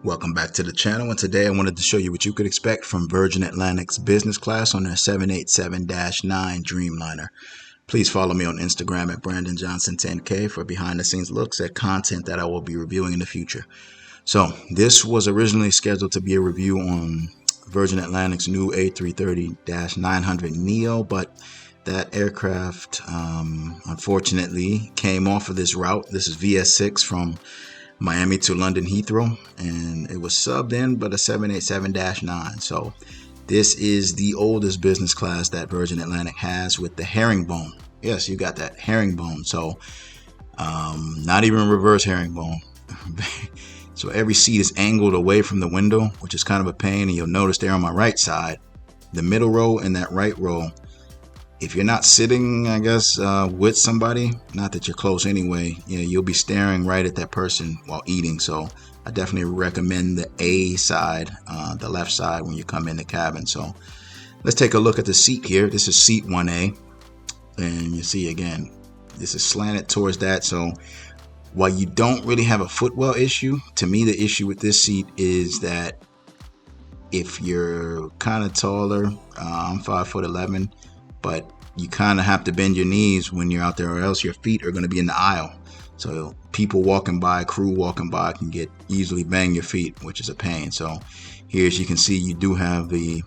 Welcome back to the channel, and today I wanted to show you what you could expect from Virgin Atlantic's business class on their 787-9 Dreamliner. Please follow me on Instagram at BrandonJohnson10K for behind the scenes looks at content that I will be reviewing in the future. So this was originally scheduled to be a review on Virgin Atlantic's new A330-900 Neo, but that aircraft unfortunately came off of this route. This is VS6 from Miami to London Heathrow, and it was subbed in but a 787-9. So this is the oldest business class that Virgin Atlantic has, with the herringbone. Yes, you got that herringbone. So not even reverse herringbone. So every seat is angled away from the window, which is kind of a pain. And you'll notice there on my right side, the middle row and that right row, if you're not sitting, I guess, with somebody, not that you're close anyway, you'll be staring right at that person while eating. So I definitely recommend the A side, the left side, when you come in the cabin. So let's take a look at the seat here. This is seat 1A. And you see, again, this is slanted towards that. So while you don't really have a footwell issue, to me, the issue with this seat is that if you're kind of taller, I'm 5'11", but you kind of have to bend your knees when you're out there, or else your feet are going to be in the aisle. So people walking by, crew walking by, can easily bang your feet, which is a pain. So here, as you can see, you do have the,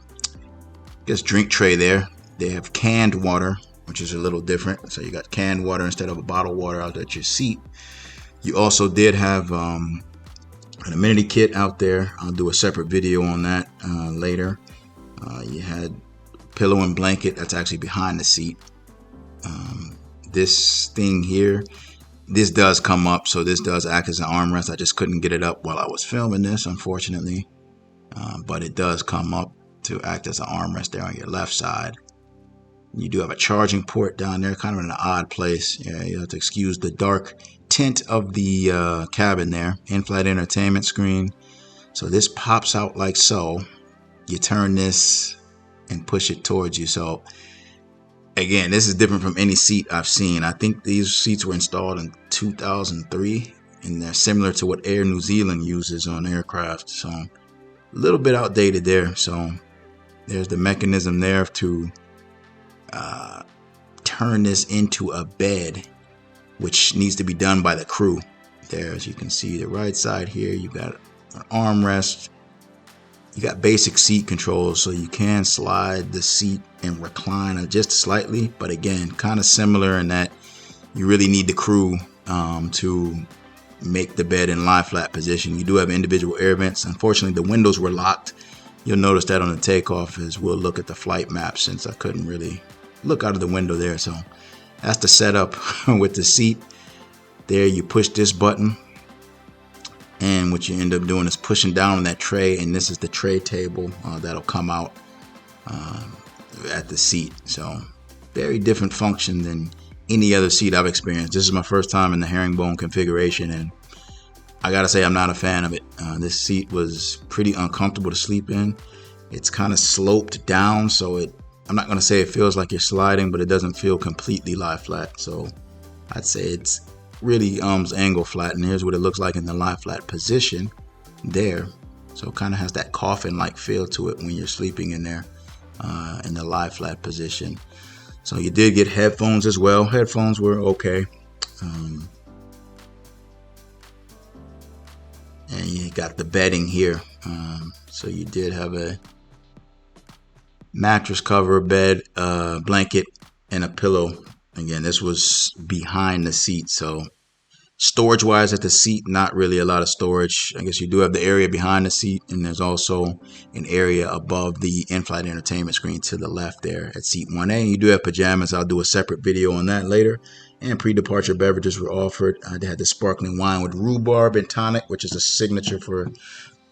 drink tray there. They have canned water, which is a little different. So you got canned water instead of a bottled water out at your seat. You also did have an amenity kit out there. I'll do a separate video on that later. You had pillow and blanket that's actually behind the seat. This thing here, this does come up, so this does act as an armrest. I just couldn't get it up while I was filming this, unfortunately, but it does come up to act as an armrest there on your left side. You do have a charging port down there, kind of in an odd place. Yeah, you have to excuse the dark tint of the cabin there. In-flight entertainment screen. So this pops out like so. You turn this and push it towards you. So again, this is different from any seat I've seen. I think these seats were installed in 2003, and they're similar to what Air New Zealand uses on aircraft. So a little bit outdated there. So there's the mechanism there to turn this into a bed, which needs to be done by the crew. There, as you can see, the right side here, you got an armrest. You got basic seat controls, so you can slide the seat and recline it just slightly, but again, kind of similar in that you really need the crew to make the bed in lie flat position. You do have individual air vents. Unfortunately, the windows were locked. You'll notice that on the takeoff, as we'll look at the flight map, since I couldn't really look out of the window there. So that's the setup with the seat. There, you push this button, and what you end up doing is pushing down on that tray, and this is the tray table that'll come out at the seat. So very different function than any other seat I've experienced. This is my first time in the herringbone configuration, and I gotta say, I'm not a fan of it. This seat was pretty uncomfortable to sleep in. It's kind of sloped down, so I'm not gonna say it feels like you're sliding, but it doesn't feel completely lie flat. So I'd say it's really angle flat, and here's what it looks like in the lie flat position there. So it kind of has that coffin like feel to it when you're sleeping in there in the lie flat position. So you did get headphones as well. Headphones were okay, and you got the bedding here. So you did have a mattress cover, bed, blanket, and a pillow. Again, this was behind the seat, so storage wise at the seat, not really a lot of storage. I guess you do have the area behind the seat, and there's also an area above the in-flight entertainment screen to the left there at seat 1A. You do have pajamas. I'll do a separate video on that later. And pre-departure beverages were offered. They had the sparkling wine with rhubarb and tonic, which is a signature for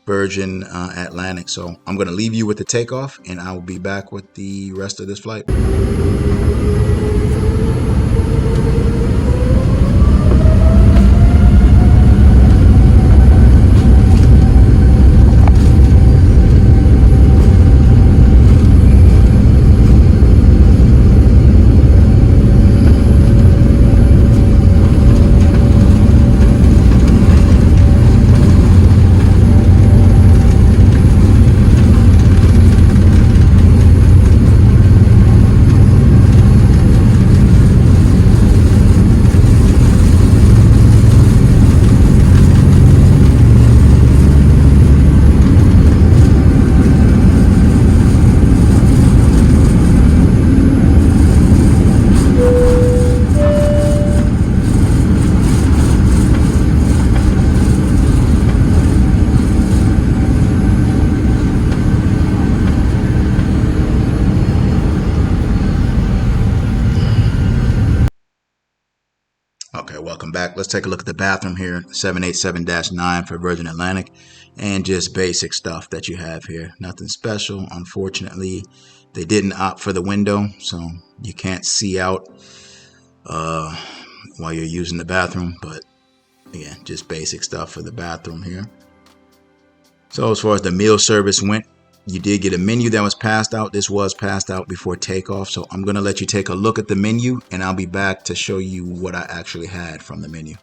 Virgin Atlantic. So I'm going to leave you with the takeoff, and I will be back with the rest of this flight. back. Let's take a look at the bathroom here, 787-9 for Virgin Atlantic, and just basic stuff that you have here. Nothing special. Unfortunately, they didn't opt for the window, so you can't see out while you're using the bathroom. But again, just basic stuff for the bathroom here. So as far as the meal service went, you did get a menu that was passed out. This was passed out before takeoff. So I'm going to let you take a look at the menu, and I'll be back to show you what I actually had from the menu.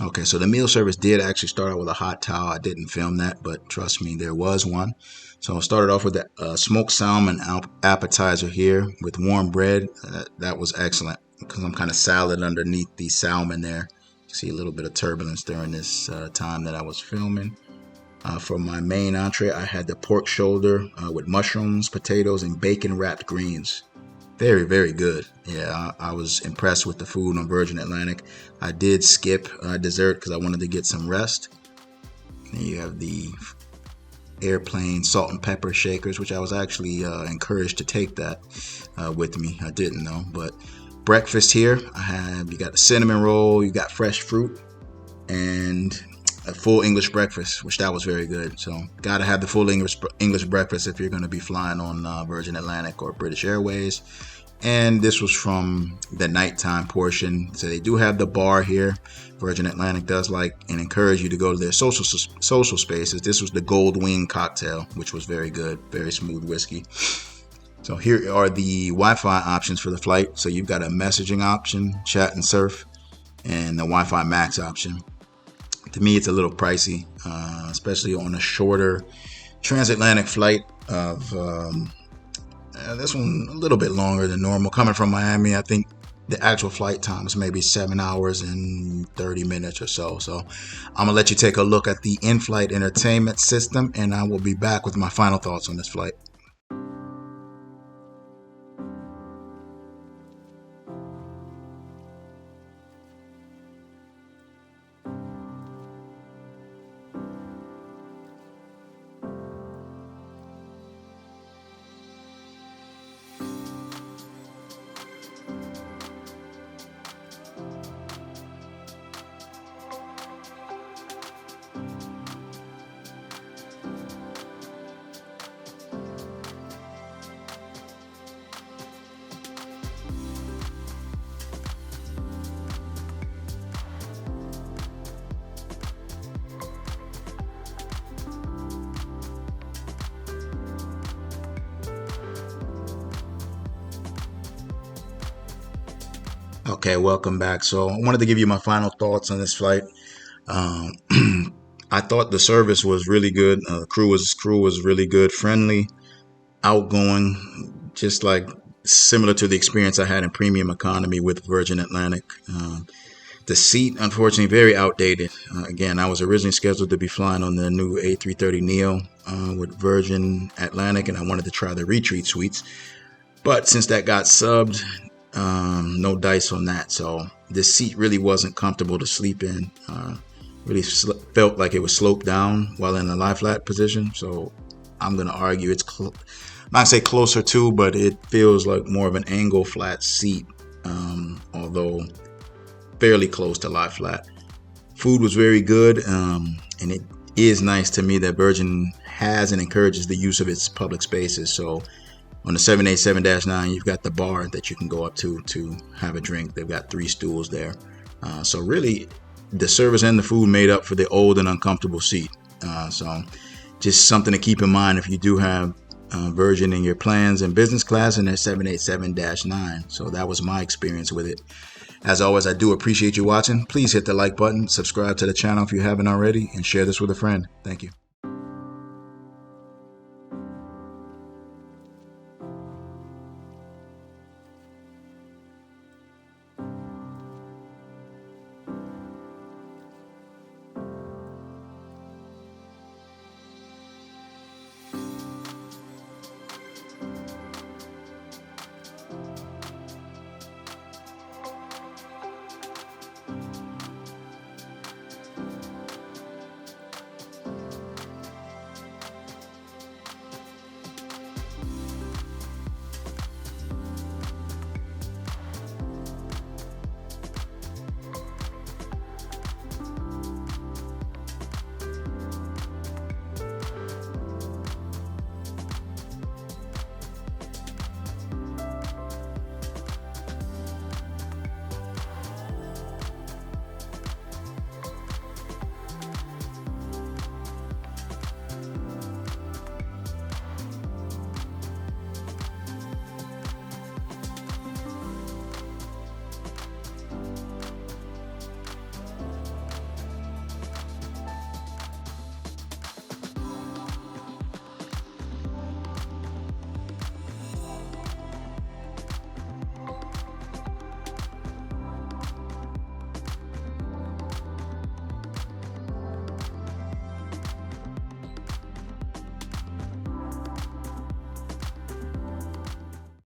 Okay, so the meal service did actually start out with a hot towel. I didn't film that, but trust me, there was one. So I started off with the smoked salmon appetizer here with warm bread. That was excellent because I'm kind of salad underneath the salmon there. You see a little bit of turbulence during this time that I was filming. For my main entree, I had the pork shoulder with mushrooms, potatoes, and bacon wrapped greens. Very, very good. Yeah, I was impressed with the food on Virgin Atlantic. I did skip dessert because I wanted to get some rest. And you have the airplane salt and pepper shakers, which I was actually encouraged to take that with me. I didn't though. But breakfast here, you got the cinnamon roll, you got fresh fruit, and a full English breakfast, which that was very good. So gotta have the full English breakfast if you're going to be flying on Virgin Atlantic or British Airways. And this was from the nighttime portion. So they do have the bar here. Virgin Atlantic does like and encourage you to go to their social spaces. This was the Gold Wing cocktail, which was very good, very smooth whiskey. So here are the Wi-Fi options for the flight. So you've got a messaging option, chat and surf, and the Wi-Fi Max option. To me, it's a little pricey, especially on a shorter transatlantic flight of this one a little bit longer than normal. Coming from Miami, I think the actual flight time is maybe 7 hours and 30 minutes or so. So I'm going to let you take a look at the in-flight entertainment system, and I will be back with my final thoughts on this flight. Okay, welcome back. So I wanted to give you my final thoughts on this flight. I thought the service was really good. Crew was really good, friendly, outgoing, just like similar to the experience I had in premium economy with Virgin Atlantic. The seat, unfortunately, very outdated. Again, I was originally scheduled to be flying on the new A330neo with Virgin Atlantic, and I wanted to try the retreat suites. But since that got subbed, no dice on that. So this seat really wasn't comfortable to sleep in. Really felt like it was sloped down while in the lie flat position. So I'm going to argue it's not say closer to, but it feels like more of an angle flat seat, although fairly close to lie flat. Food was very good, and it is nice to me that Virgin has and encourages the use of its public spaces. So on the 787-9, you've got the bar that you can go up to have a drink. They've got 3 stools there. So really, the service and the food made up for the old and uncomfortable seat. So just something to keep in mind if you do have Virgin in your plans in business class in their 787-9. So that was my experience with it. As always, I do appreciate you watching. Please hit the like button, subscribe to the channel if you haven't already, and share this with a friend. Thank you.